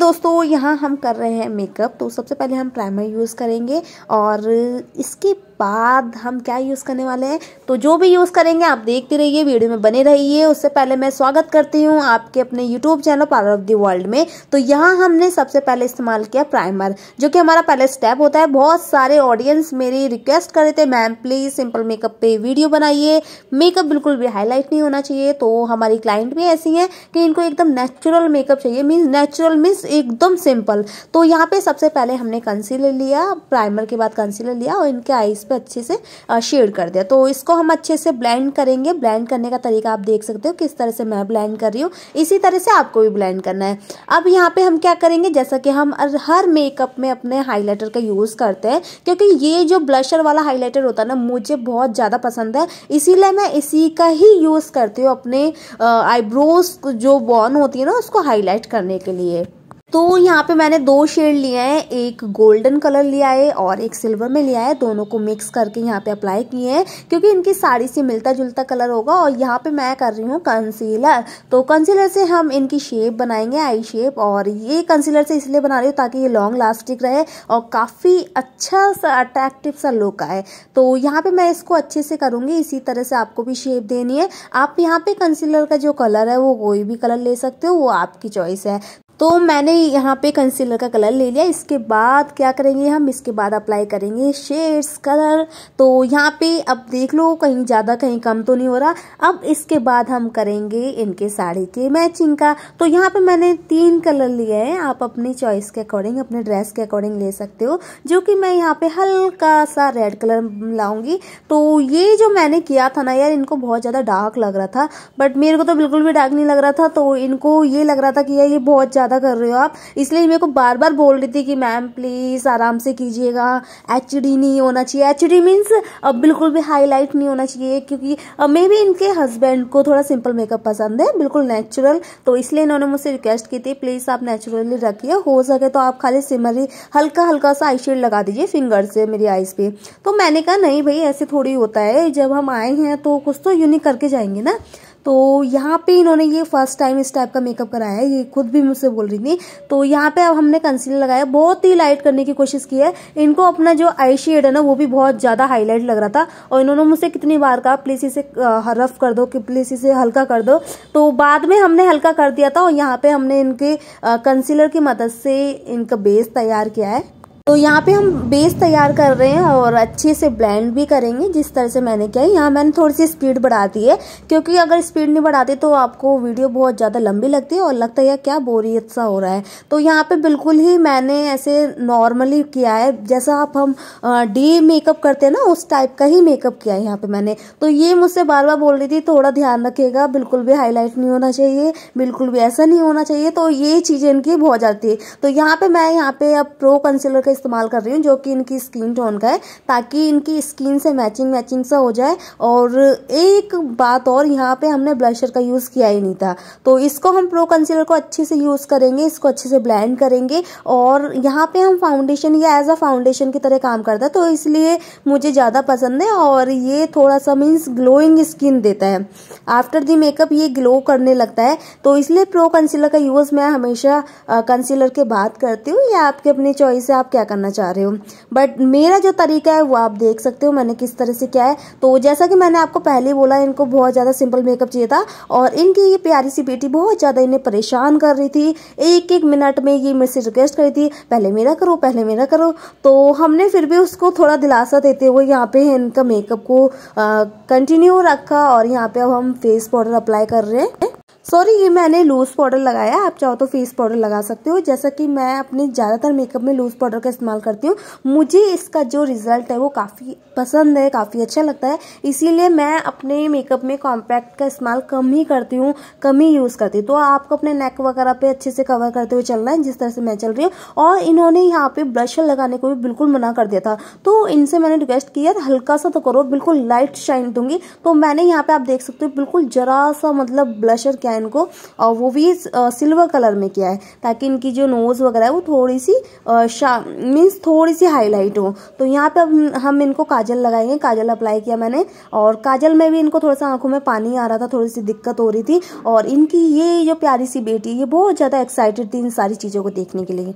दोस्तों, यहाँ हम कर रहे हैं मेकअप। तो सबसे पहले हम प्राइमर यूज़ करेंगे और इसके बाद हम क्या यूज़ करने वाले हैं, तो जो भी यूज़ करेंगे आप देखते रहिए, वीडियो में बने रहिए। उससे पहले मैं स्वागत करती हूँ आपके अपने YouTube channel power of the world में। तो यहाँ हमने सबसे पहले इस्तेमाल किया प्राइमर, जो कि हमारा पहले स्टेप होता है। बहुत सारे ऑडियंस मेरी रिक्वेस्ट कर रहे थे, मैम प्लीज़ सिंपल मेकअप पे वीडियो बनाइए, मेकअप बिल्कुल भी हाईलाइट नहीं होना चाहिए। तो हमारी क्लाइंट भी ऐसी हैं कि इनको एकदम नेचुरल मेकअप चाहिए, मीन्स नेचुरल मीन्स एकदम सिंपल। तो यहाँ पे सबसे पहले हमने कंसीलर लिया, प्राइमर के बाद कंसीलर लिया और इनके आईज पे अच्छे से शेड कर दिया। तो इसको हम अच्छे से ब्लेंड करेंगे। ब्लेंड करने का तरीका आप देख सकते हो, किस तरह से मैं ब्लेंड कर रही हूँ, इसी तरह से आपको भी ब्लेंड करना है। अब यहाँ पे हम क्या करेंगे, जैसा कि हम हर मेकअप में अपने हाइलाइटर का यूज़ करते हैं, क्योंकि ये जो ब्लशर वाला हाइलाइटर होता है ना, मुझे बहुत ज़्यादा पसंद है, इसीलिए मैं इसी का ही यूज़ करती हूँ अपने आईब्रोज जो बॉन होती है ना, उसको हाईलाइट करने के लिए। तो यहाँ पे मैंने दो शेड लिए हैं, एक गोल्डन कलर लिया है और एक सिल्वर में लिया है। दोनों को मिक्स करके यहाँ पे अप्लाई किए हैं, क्योंकि इनकी साड़ी से मिलता जुलता कलर होगा। और यहाँ पे मैं कर रही हूँ कंसीलर। तो कंसीलर से हम इनकी शेप बनाएंगे, आई शेप। और ये कंसीलर से इसलिए बना रही हूँ ताकि ये लॉन्ग लास्टिक रहे और काफ़ी अच्छा सा अट्रैक्टिव सा लुक आए। तो यहाँ पे मैं इसको अच्छे से करूँगी, इसी तरह से आपको भी शेप देनी है। आप यहाँ पे कंसीलर का जो कलर है वो कोई भी कलर ले सकते हो, वो आपकी चॉइस है। तो मैंने यहाँ पे कंसीलर का कलर ले लिया। इसके बाद क्या करेंगे हम, इसके बाद अप्लाई करेंगे शेड्स कलर। तो यहाँ पे अब देख लो, कहीं ज़्यादा कहीं कम तो नहीं हो रहा। अब इसके बाद हम करेंगे इनके साड़ी के मैचिंग का। तो यहाँ पे मैंने 3 कलर लिए हैं, आप अपनी चॉइस के अकॉर्डिंग, अपने ड्रेस के अकॉर्डिंग ले सकते हो। जो कि मैं यहाँ पे हल्का सा रेड कलर लाऊंगी। तो ये जो मैंने किया था ना यार, इनको बहुत ज़्यादा डार्क लग रहा था, बट मेरे को तो बिल्कुल भी डार्क नहीं लग रहा था। तो इनको ये लग रहा था कि यार ये बहुत ज़्यादा कर रहे हो आप, इसलिए मेरे को बार बार बोल रही थी कि मैम प्लीज आराम से कीजिएगा, एचडी नहीं होना चाहिए। एचडी मीन्स बिल्कुल भी हाईलाइट नहीं होना चाहिए, क्योंकि मे भी इनके हस्बैंड को थोड़ा सिंपल मेकअप पसंद है, बिल्कुल नेचुरल। तो इसलिए इन्होंने मुझसे रिक्वेस्ट की थी प्लीज आप नेचुरली रखिए, हो सके तो आप खाली सिमरी हल्का हल्का सा आई शेड लगा दीजिए फिंगर से मेरी आईज पे। तो मैंने कहा नहीं भाई, ऐसे थोड़ी होता है, जब हम आए हैं तो कुछ तो यूनिक करके जाएंगे ना। तो यहाँ पे इन्होंने ये फर्स्ट टाइम इस टाइप का मेकअप कराया है, ये खुद भी मुझसे बोल रही थी। तो यहाँ पे अब हमने कंसीलर लगाया, बहुत ही लाइट करने की कोशिश की है। इनको अपना जो आई शेड है ना, वो भी बहुत ज़्यादा हाईलाइट लग रहा था। और इन्होंने मुझसे कितनी बार कहा प्लीज़ इसे रफ कर दो, कि प्लीज़ इसे हल्का कर दो। तो बाद में हमने हल्का कर दिया था और यहाँ पे हमने इनके कंसीलर की मदद से इनका बेस तैयार किया है। तो यहाँ पे हम बेस तैयार कर रहे हैं और अच्छे से ब्लेंड भी करेंगे, जिस तरह से मैंने किया है। यहाँ मैंने थोड़ी सी स्पीड बढ़ा दी है, क्योंकि अगर स्पीड नहीं बढ़ाते तो आपको वीडियो बहुत ज़्यादा लंबी लगती है और लगता है यार क्या बोरियत सा हो रहा है। तो यहाँ पे बिल्कुल ही मैंने ऐसे नॉर्मली किया है, जैसा आप हम डे मेकअप करते हैं ना, उस टाइप का ही मेकअप किया है यहाँ पे मैंने। तो ये मुझसे बार बार बोल रही थी थोड़ा ध्यान रखिएगा, बिल्कुल भी हाईलाइट नहीं होना चाहिए, बिल्कुल भी ऐसा नहीं होना चाहिए। तो ये चीज़ें इनकी बहुत जाती है। तो यहाँ पे मैं यहाँ पे अब प्रो कंसीलर का इस्तेमाल कर रही हूँ, जो कि इनकी स्किन टोन का है, ताकि इनकी स्किन से मैचिंग सा हो जाए। और एक बात और, यहाँ पे हमने ब्लशर का यूज़ किया ही नहीं था। तो इसको हम प्रो कंसीलर को अच्छे से यूज़ करेंगे, इसको अच्छे से ब्लेंड करेंगे। और यहाँ पे हम फाउंडेशन, ये एज अ फाउंडेशन की तरह काम करता है, तो इसलिए मुझे ज़्यादा पसंद है। और ये थोड़ा सा मीन्स ग्लोइंग स्किन देता है, आफ्टर दी मेकअप ये ग्लो करने लगता है। तो इसलिए प्रो कंसीलर का यूज़ मैं हमेशा कंसीलर के बाद करती हूँ, या आपके अपनी चॉइस है आप क्या करना चाह रहे हो। बट मेरा जो तरीका है वो आप देख सकते हो मैंने किस तरह से किया है। तो जैसा कि मैंने आपको पहले बोला, इनको बहुत ज़्यादा सिंपल मेकअप चाहिए था और इनकी ये प्यारी सी बेटी बहुत ज़्यादा इन्हें परेशान कर रही थी। एक एक मिनट में ये मेरे से रिक्वेस्ट कर रही थी पहले मेरा करो, पहले मेरा करो। तो हमने फिर भी उसको थोड़ा दिलासा देते हुए यहाँ पे इनका मेकअप को कंटिन्यू रखा। और यहाँ पे अब हम फेस पाउडर अप्लाई कर रहे हैं। सॉरी, ये मैंने लूज पाउडर लगाया, आप चाहो तो फेस पाउडर लगा सकते हो। जैसा कि मैं अपने ज़्यादातर मेकअप में लूज पाउडर का इस्तेमाल करती हूँ, मुझे इसका जो रिजल्ट है वो काफ़ी पसंद है, काफ़ी अच्छा लगता है। इसीलिए मैं अपने मेकअप में कॉम्पैक्ट का इस्तेमाल कम ही करती हूँ, कम ही यूज़ करती हूँ। तो आपको अपने नेक वगैरह पे अच्छे से कवर करते हुए चलना है, जिस तरह से मैं चल रही हूँ। और इन्होंने यहाँ पे ब्लशर लगाने को भी बिल्कुल मना कर दिया था। तो इनसे मैंने रिक्वेस्ट किया हल्का सा तो करो, बिल्कुल लाइट शाइन दूंगी। तो मैंने यहाँ पे आप देख सकते हो बिल्कुल जरा सा, मतलब ब्लशर क्या किया है इनको, और वो भी सिल्वर कलर में किया है ताकि इनकी जो नोज़ वगैरह है वो थोड़ी सी मीन्स थोड़ी सी हाईलाइट हो। तो यहाँ पे अब हम इनको काजल लगाएंगे। काजल अप्लाई किया मैंने, और काजल में भी इनको थोड़ा सा आंखों में पानी आ रहा था, थोड़ी सी दिक्कत हो रही थी। और इनकी ये जो प्यारी सी बेटी, ये बहुत ज़्यादा एक्साइटेड थी इन सारी चीज़ों को देखने के लिए।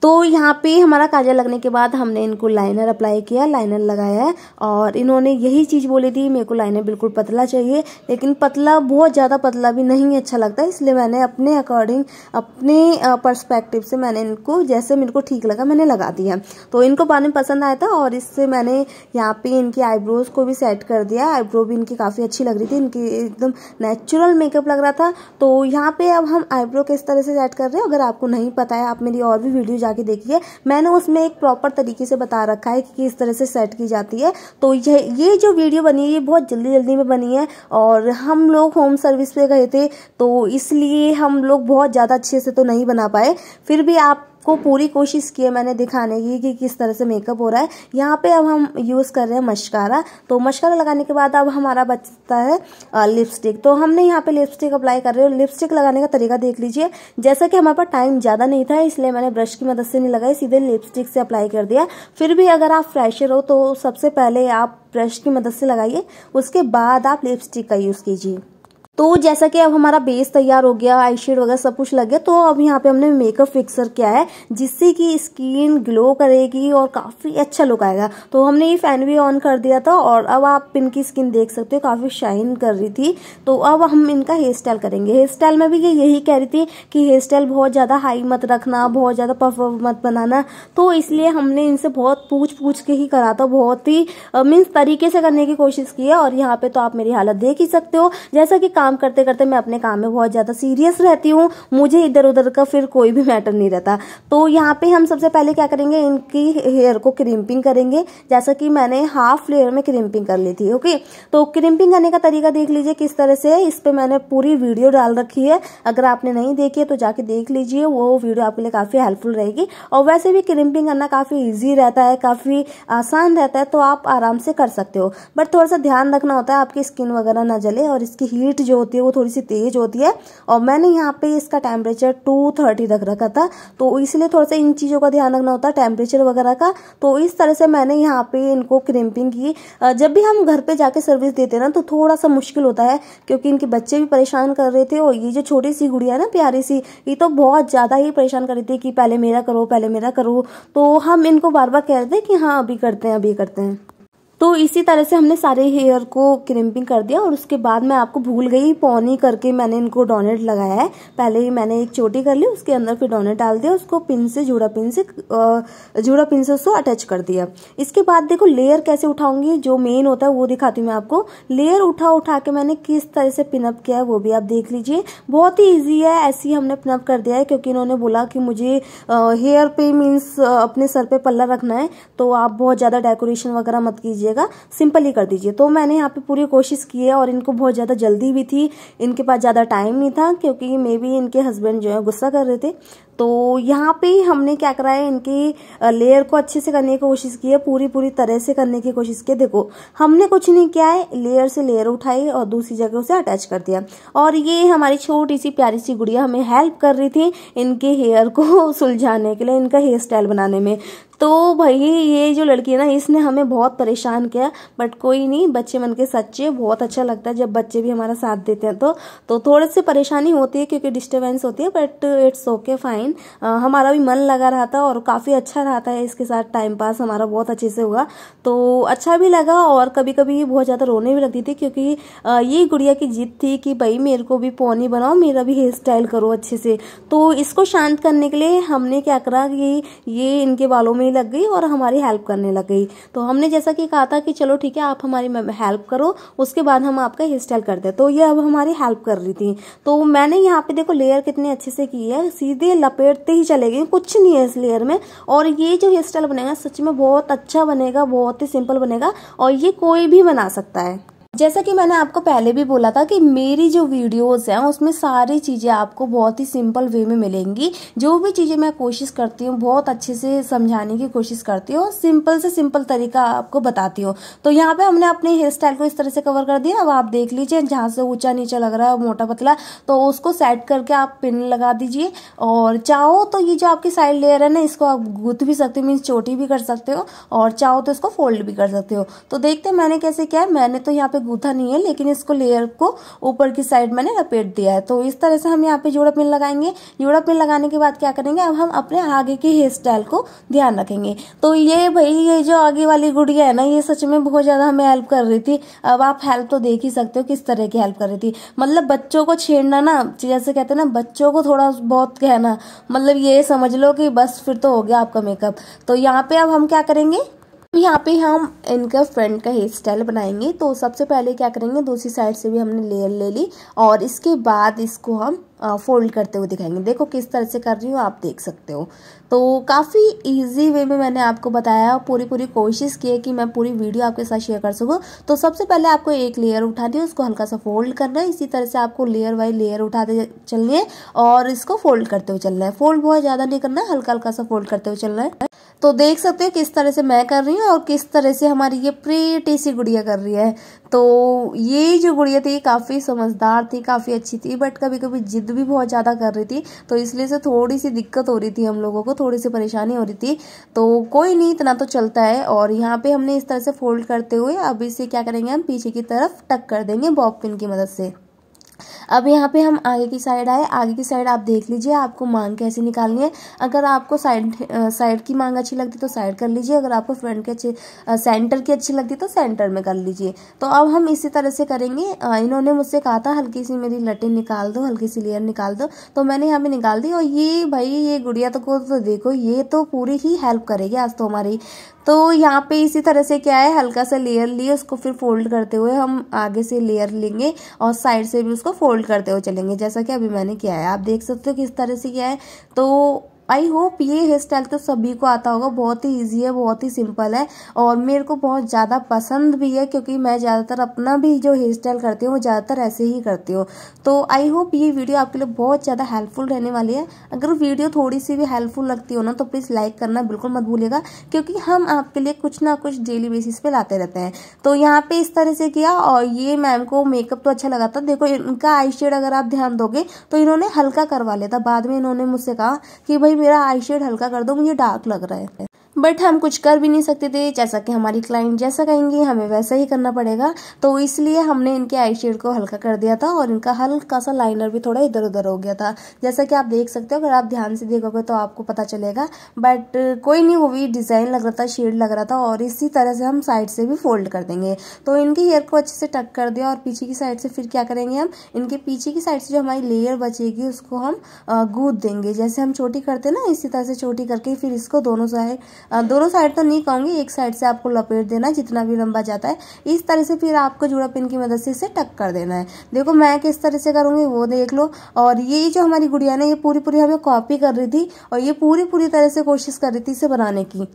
तो यहाँ पे हमारा काजल लगने के बाद हमने इनको लाइनर अप्लाई किया, लाइनर लगाया है। और इन्होंने यही चीज़ बोली थी, मेरे को लाइनर बिल्कुल पतला चाहिए, लेकिन पतला बहुत ज़्यादा पतला भी नहीं अच्छा लगता, इसलिए मैंने अपने अकॉर्डिंग, अपने पर्सपेक्टिव से मैंने इनको जैसे मेरे को ठीक लगा मैंने लगा दिया। तो इनको पानी पसंद आया था, और इससे मैंने यहाँ पे इनकी आईब्रोज को भी सेट कर दिया। आईब्रो भी इनकी काफ़ी अच्छी लग रही थी, इनकी एकदम नेचुरल मेकअप लग रहा था। तो यहाँ पे अब हम आईब्रो किस तरह से सेट कर रहे हैं, अगर आपको नहीं पता है आप मेरी और भी वीडियो जाके देखिए, मैंने उसमें एक प्रॉपर तरीके से बता रखा है कि किस तरह से सेट की जाती है। तो ये जो वीडियो बनी है ये बहुत जल्दी में बनी है, और हम लोग होम सर्विस पे गए थे तो इसलिए हम लोग बहुत ज़्यादा अच्छे से तो नहीं बना पाए, फिर भी आपको पूरी कोशिश की है मैंने दिखाने की कि किस तरह से मेकअप हो रहा है। यहाँ पे अब हम यूज़ कर रहे हैं मस्कारा। तो मस्कारा लगाने के बाद अब हमारा बचता है लिपस्टिक। तो हमने यहाँ पे लिपस्टिक अप्लाई कर रहे हैं। लिपस्टिक लगाने का तरीका देख लीजिए। जैसा कि हमारे पास टाइम ज़्यादा नहीं था इसलिए मैंने ब्रश की मदद से नहीं लगाई, सीधे लिपस्टिक से अप्लाई कर दिया। फिर भी अगर आप फ्रेशर हो तो सबसे पहले आप ब्रश की मदद से लगाइए, उसके बाद आप लिपस्टिक का यूज़ कीजिए। तो जैसा कि अब हमारा बेस तैयार हो गया, आई शेड वगैरह सब कुछ लग गया, तो अब यहाँ पे हमने मेकअप फिक्सर किया है जिससे कि स्किन ग्लो करेगी और काफ़ी अच्छा लुक आएगा। तो हमने ये फैन भी ऑन कर दिया था, और अब आप इनकी स्किन देख सकते हो काफ़ी शाइन कर रही थी। तो अब हम इनका हेयर स्टाइल करेंगे। हेयर स्टाइल में भी ये यही कह रही थी कि हेयर स्टाइल बहुत ज़्यादा हाई मत रखना, बहुत ज़्यादा पफ मत बनाना, तो इसलिए हमने इनसे बहुत पूछ के ही करा था, बहुत ही मीन्स तरीके से करने की कोशिश की है। और यहाँ पे तो आप मेरी हालत देख ही सकते हो, जैसा कि काम करते करते मैं अपने काम में बहुत ज़्यादा सीरियस रहती हूँ, मुझे इधर उधर का फिर कोई भी मैटर नहीं रहता। तो यहाँ पे हम सबसे पहले क्या करेंगे, इनकी हेयर को क्रिम्पिंग करेंगे, जैसा कि मैंने हाफ लेयर में क्रिम्पिंग कर ली थी। ओके, तो क्रिम्पिंग करने का तरीका देख लीजिए किस तरह से, इस पे मैंने पूरी वीडियो डाल रखी है, अगर आपने नहीं देखी है तो जाके देख लीजिए, वो वीडियो आपके लिए काफ़ी हेल्पफुल रहेगी। और वैसे भी क्रिम्पिंग करना काफ़ी ईजी रहता है, काफ़ी आसान रहता है, तो आप आराम से कर सकते हो। बट थोड़ा सा ध्यान रखना होता है आपकी स्किन वगैरह ना जले, और इसकी हीट जो होती है वो थोड़ी सी तेज होती है। और मैंने यहाँ पे इसका टेम्परेचर 230 रख रखा था, तो इसलिए थोड़ा सा इन चीज़ों का ध्यान रखना होता है टेम्परेचर वगैरह का। तो इस तरह से मैंने यहाँ पे इनको क्रिम्पिंग की। जब भी हम घर पे जाके सर्विस देते हैं ना तो थोड़ा सा मुश्किल होता है, क्योंकि इनके बच्चे भी परेशान कर रहे थे, और ये जो छोटी सी गुड़िया है ना प्यारी सी, ये तो बहुत ज़्यादा ही परेशान कर रही थी कि पहले मेरा करो, पहले मेरा करो। तो हम इनको बार बार कह रहे थे कि हाँ अभी करते हैं, अभी करते हैं। तो इसी तरह से हमने सारे हेयर को क्रिम्पिंग कर दिया, और उसके बाद मैं आपको भूल गई, पौनी करके मैंने इनको डोनेट लगाया है। पहले ही मैंने एक चोटी कर ली, उसके अंदर फिर डोनेट डाल दिया, उसको पिन से जुड़ा पिन से उसको अटैच कर दिया। इसके बाद देखो लेयर कैसे उठाऊंगी, जो मेन होता है वो दिखाती हूँ मैं आपको। लेयर उठा के मैंने किस तरह से पिनअप किया है वो भी आप देख लीजिए, बहुत ही ईजी है। ऐसे ही हमने पिनअप कर दिया है, क्योंकि इन्होंने बोला कि मुझे हेयर पे मीन्स अपने सर पे पल्ला रखना है, तो आप बहुत ज़्यादा डेकोरेशन वगैरह मत कीजिए, सिंपल ही कर दीजिए। तो मैंने यहाँ पे पूरी कोशिश की है, और इनको बहुत ज़्यादा जल्दी भी थी, इनके पास ज़्यादा टाइम नहीं था, क्योंकि मे बी इनके हस्बैंड जो है गुस्सा कर रहे थे। तो यहाँ पे हमने क्या करा है, इनकी लेयर को अच्छे से करने की कोशिश की है, पूरी तरह से करने की कोशिश की है। देखो हमने कुछ नहीं किया है, लेयर से लेयर उठाई और दूसरी जगह उसे अटैच कर दिया। और ये हमारी छोटी सी प्यारी सी गुड़िया हमें हेल्प कर रही थी इनके हेयर को सुलझाने के लिए, इनका हेयर स्टाइल बनाने में। तो भाई ये जो लड़की है ना, इसने हमें बहुत परेशान किया, बट कोई नहीं, बच्चे मन के सच्चे, बहुत अच्छा लगता है जब बच्चे भी हमारा साथ देते हैं। तो थोड़ी सी परेशानी होती है क्योंकि डिस्टर्बेंस होती है, बट इट्स ओके फाइन। हमारा भी मन लगा रहा था और काफ़ी अच्छा रहा है, इसके साथ टाइम पास हमारा बहुत अच्छे से हुआ, तो अच्छा भी लगा। और कभी कभी बहुत ज़्यादा रोने भी लगती थी, क्योंकि ये गुड़िया की जिद थी कि भाई मेरे को भी पोनी बनाओ, मेरा भी हेयर स्टाइल करो अच्छे से। तो इसको शांत करने के लिए हमने क्या करा कि ये इनके बालों में लग गई और हमारी हेल्प करने लग गई। तो हमने जैसा कि कहा था कि चलो ठीक है आप हमारी हेल्प करो, उसके बाद हम आपका हेयर स्टाइल करते हैं। तो ये अब हमारी हेल्प कर रही थी। तो मैंने यहाँ पे देखो लेयर कितने अच्छे से की है, सीधे लपेटते ही चले गए, कुछ नहीं है इस लेयर में। और ये जो हेयर स्टाइल बनेगा सच में बहुत अच्छा बनेगा, बहुत ही सिंपल बनेगा, और ये कोई भी बना सकता है। जैसा कि मैंने आपको पहले भी बोला था कि मेरी जो वीडियोस हैं उसमें सारी चीज़ें आपको बहुत ही सिंपल वे में मिलेंगी। जो भी चीज़ें मैं कोशिश करती हूँ बहुत अच्छे से समझाने की कोशिश करती हूँ, सिंपल से सिंपल तरीका आपको बताती हूँ। तो यहाँ पे हमने अपने हेयर स्टाइल को इस तरह से कवर कर दिया। अब आप देख लीजिए जहाँ से ऊंचा नीचा लग रहा है मोटा पतला, तो उसको सेट करके आप पिन लगा दीजिए। और चाहो तो ये जो आपकी साइड लेयर है ना, इसको आप गूंथ भी सकते हो, मीन्स चोटी भी कर सकते हो, और चाहो तो इसको फोल्ड भी कर सकते हो। तो देखते हैं मैंने कैसे किया है। मैंने तो यहाँ पे गूथा नहीं है, लेकिन इसको लेयर को ऊपर की साइड मैंने लपेट दिया है। तो इस तरह से हम यहाँ पे जोड़ा पिन लगाएंगे। जोड़ा पिन लगाने के बाद क्या करेंगे, अब हम अपने आगे के हेयर स्टाइल को ध्यान रखेंगे। तो ये भाई ये जो आगे वाली गुड़िया है ना, ये सच में बहुत ज्यादा हमें हेल्प कर रही थी। अब आप हेल्प तो देख ही सकते हो किस तरह की हेल्प कर रही थी। मतलब बच्चों को छेड़ना ना, जैसे कहते हैं ना, बच्चों को थोड़ा बहुत कहना, मतलब ये समझ लो कि बस फिर तो हो गया आपका मेकअप। तो यहाँ पे अब हम क्या करेंगे, यहाँ पे हम इनका फ्रंट का हेयर स्टाइल बनाएंगे। तो सबसे पहले क्या करेंगे, दूसरी साइड से भी हमने लेयर ले ली और इसके बाद इसको हम फोल्ड करते हुए दिखाएंगे। देखो किस तरह से कर रही हूँ, आप देख सकते हो। तो काफ़ी इजी वे में मैंने आपको बताया, पूरी कोशिश की है कि मैं पूरी वीडियो आपके साथ शेयर कर सकूँ। तो सबसे पहले आपको एक लेयर उठानी है, उसको हल्का सा फोल्ड करना है। इसी तरह से आपको लेयर बाई लेयर उठाते चलनी है और इसको फोल्ड करते हुए चलना है। फोल्ड बहुत ज़्यादा नहीं करना है, हल्का हल्का सा फोल्ड करते हुए चलना है। तो देख सकते हो किस तरह से मैं कर रही हूँ और किस तरह से हमारी ये प्रीटी सी गुड़िया कर रही है। तो ये जो गुड़िया थी काफ़ी समझदार थी, काफ़ी अच्छी थी, बट कभी कभी जिद भी बहुत ज़्यादा कर रही थी। तो इसलिए से थोड़ी सी दिक्कत हो रही थी, हम लोगों को थोड़ी सी परेशानी हो रही थी। तो कोई नहीं, इतना तो चलता है। और यहाँ पे हमने इस तरह से फोल्ड करते हुए अब इसे क्या करेंगे, हम पीछे की तरफ टक कर देंगे बॉब पिन की मदद से। अब यहाँ पे हम आगे की साइड आए। आगे की साइड आप देख लीजिए आपको मांग कैसे निकालनी है। अगर आपको साइड की मांग अच्छी लगती तो साइड कर लीजिए, अगर आपको फ्रंट के सेंटर की अच्छी लगती तो सेंटर में कर लीजिए। तो अब हम इसी तरह से करेंगे। इन्होंने मुझसे कहा था हल्की सी मेरी लटें निकाल दो, हल्की सी लेयर निकाल दो, तो मैंने यहाँ पे निकाल दी। और ये भाई ये गुड़िया तो देखो, ये तो पूरी ही हेल्प करेगी आज तो हमारी। तो यहाँ पे इसी तरह से क्या है, हल्का सा लेयर लिए उसको फिर फोल्ड करते हुए हम आगे से लेयर लेंगे और साइड से भी उसको फोल्ड करते हुए चलेंगे, जैसा कि अभी मैंने किया है। आप देख सकते हो किस तरह से किया है। तो आई होप ये हेयर स्टाइल तो सभी को आता होगा, बहुत ही इजी है, बहुत ही सिंपल है और मेरे को बहुत ज़्यादा पसंद भी है, क्योंकि मैं ज़्यादातर अपना भी जो हेयर स्टाइल करती हूँ वो ज़्यादातर ऐसे ही करती हूँ। तो आई होप ये वीडियो आपके लिए बहुत ज़्यादा हेल्पफुल रहने वाली है। अगर वीडियो थोड़ी सी भी हेल्पफुल लगती हो ना, तो प्लीज़ लाइक करना बिल्कुल मत भूलिएगा, क्योंकि हम आपके लिए कुछ ना कुछ डेली बेसिस पे लाते रहते हैं। तो यहाँ पे इस तरह से किया और ये मैम को मेकअप तो अच्छा लगा था। देखो इनका आई शेड अगर आप ध्यान दोगे तो इन्होंने हल्का करवा लिया था। बाद में इन्होंने मुझसे कहा कि भाई मेरा आई शेड हल्का कर दो, मुझे डार्क लग रहा है। बट हम कुछ कर भी नहीं सकते थे, जैसा कि हमारी क्लाइंट जैसा कहेंगी हमें वैसा ही करना पड़ेगा। तो इसलिए हमने इनके आई शेड को हल्का कर दिया था और इनका हल्का सा लाइनर भी थोड़ा इधर उधर हो गया था, जैसा कि आप देख सकते हो। अगर आप ध्यान से देखोगे तो आपको पता चलेगा, बट कोई नहीं, वो भी डिजाइन लग रहा था, शेड लग रहा था। और इसी तरह से हम साइड से भी फोल्ड कर देंगे। तो इनकी हेयर को अच्छे से टक कर दिया और पीछे की साइड से फिर क्या करेंगे, हम इनके पीछे की साइड से जो हमारी लेयर बचेगी उसको हम गूंथ देंगे। जैसे हम छोटी करते हैं ना, इसी तरह से छोटी करके फिर इसको दोनों साइड तो नहीं कहूंगी, एक साइड से आपको लपेट देना जितना भी लंबा जाता है। इस तरह से फिर आपको जुड़ा पिन की मदद से इसे टक कर देना है। देखो मैं किस तरह से करूंगी वो देख लो। और ये जो हमारी गुड़िया ना, ये पूरी हमें कॉपी कर रही थी और ये पूरी तरह से कोशिश कर रही थी इसे बनाने की।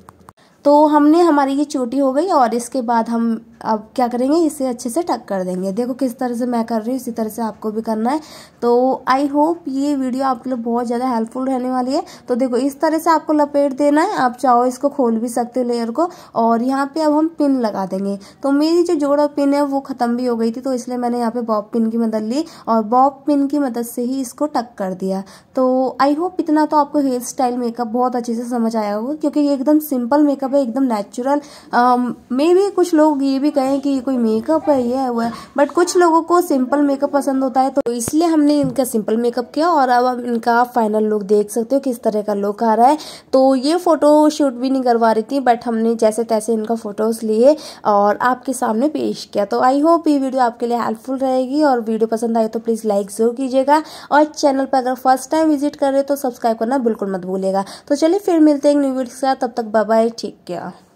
तो हमने हमारी ये चोटी हो गई और इसके बाद हम अब क्या करेंगे, इसे अच्छे से टक कर देंगे। देखो किस तरह से मैं कर रही हूँ, इसी तरह से आपको भी करना है। तो आई होप ये वीडियो आपके लिए बहुत ज़्यादा हेल्पफुल रहने वाली है। तो देखो इस तरह से आपको लपेट देना है, आप चाहो इसको खोल भी सकते हो लेयर को। और यहाँ पे अब हम पिन लगा देंगे। तो मेरी जो जोड़ा पिन है वो खत्म भी हो गई थी, तो इसलिए मैंने यहाँ पे बॉब पिन की मदद ली और बॉब पिन की मदद से ही इसको टक कर दिया। तो आई होप इतना तो आपको हेयर स्टाइल मेकअप बहुत अच्छे से समझ आया होगा, क्योंकि ये एकदम सिंपल मेकअप है, एकदम नेचुरल। मे भी कुछ लोग ये भी कहें कि ये कोई मेकअप है, ये है वो है, बट कुछ लोगों को सिंपल मेकअप पसंद होता है। तो इसलिए हमने इनका सिंपल मेकअप किया और अब आप इनका फाइनल लुक देख सकते हो किस तरह का लुक आ रहा है। तो ये फोटो शूट भी नहीं करवा रही थी, बट हमने जैसे तैसे इनका फोटोज लिए और आपके सामने पेश किया। तो आई होप ये वीडियो आपके लिए हेल्पफुल रहेगी और वीडियो पसंद आए तो प्लीज लाइक जरूर कीजिएगा और चैनल पर अगर फर्स्ट टाइम विजिट कर रहे हो तो सब्सक्राइब करना बिल्कुल मत भूलिएगा। तो चलिए फिर मिलते हैं एक न्यू वीडियो के साथ, तब तक बाय बाय, ठीक है।